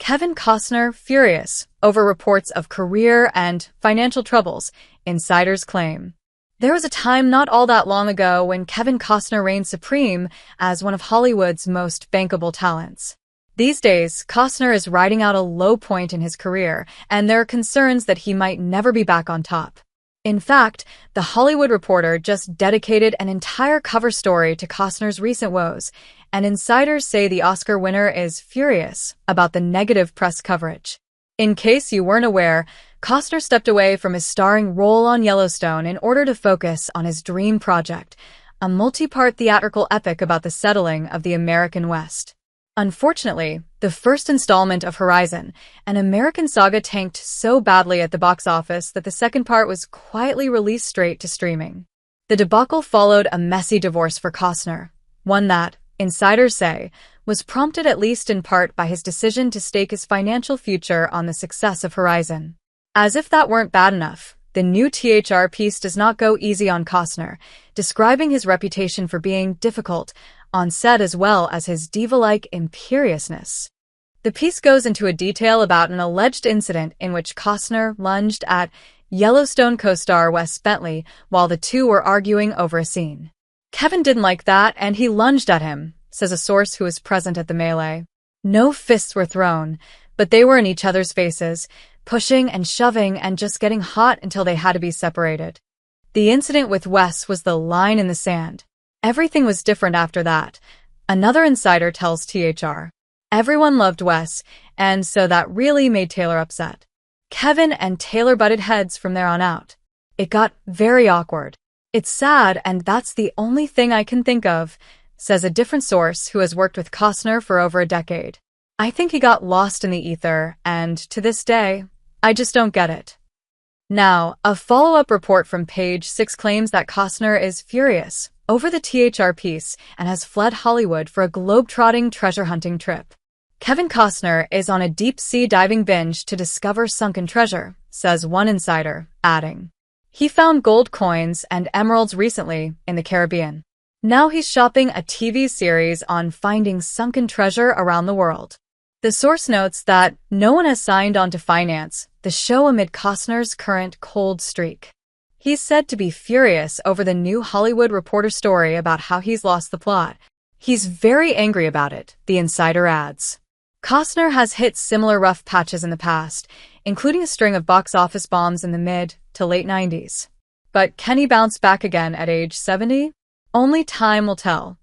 Kevin Costner furious over reports of career and financial troubles, insiders claim. There was a time not all that long ago when Kevin Costner reigned supreme as one of Hollywood's most bankable talents. These days, Costner is riding out a low point in his career, and there are concerns that he might never be back on top. In fact, The Hollywood Reporter just dedicated an entire cover story to Costner's recent woes, and insiders say the Oscar winner is furious about the negative press coverage. In case you weren't aware, Costner stepped away from his starring role on Yellowstone in order to focus on his dream project, a multi-part theatrical epic about the settling of the American West. Unfortunately, the first installment of Horizon, an American saga, tanked so badly at the box office that the second part was quietly released straight to streaming. The debacle followed a messy divorce for Costner, one that, insiders say, was prompted at least in part by his decision to stake his financial future on the success of Horizon. As if that weren't bad enough, the new THR piece does not go easy on Costner, describing his reputation for being difficult on set as well as his diva-like imperiousness. The piece goes into a detail about an alleged incident in which Costner lunged at Yellowstone co-star Wes Bentley while the two were arguing over a scene. Kevin didn't like that and he lunged at him, says a source who was present at the melee. No fists were thrown, but they were in each other's faces, pushing and shoving and just getting hot until they had to be separated. The incident with Wes was the line in the sand. Everything was different after that, another insider tells THR. Everyone loved Wes, and so that really made Taylor upset. Kevin and Taylor butted heads from there on out. It got very awkward. It's sad, and that's the only thing I can think of, says a different source who has worked with Costner for over a decade. I think he got lost in the ether, and to this day, I just don't get it. Now, a follow-up report from Page 6 claims that Costner is furious over the THR piece and has fled Hollywood for a globe-trotting treasure-hunting trip. Kevin Costner is on a deep-sea diving binge to discover sunken treasure, says one insider, adding, he found gold coins and emeralds recently in the Caribbean. Now he's shopping a TV series on finding sunken treasure around the world. The source notes that no one has signed on to finance the show amid Costner's current cold streak. He's said to be furious over the new Hollywood Reporter story about how he's lost the plot. He's very angry about it, the insider adds. Costner has hit similar rough patches in the past, including a string of box office bombs in the mid to late 90s. But can he bounce back again at age 70? Only time will tell.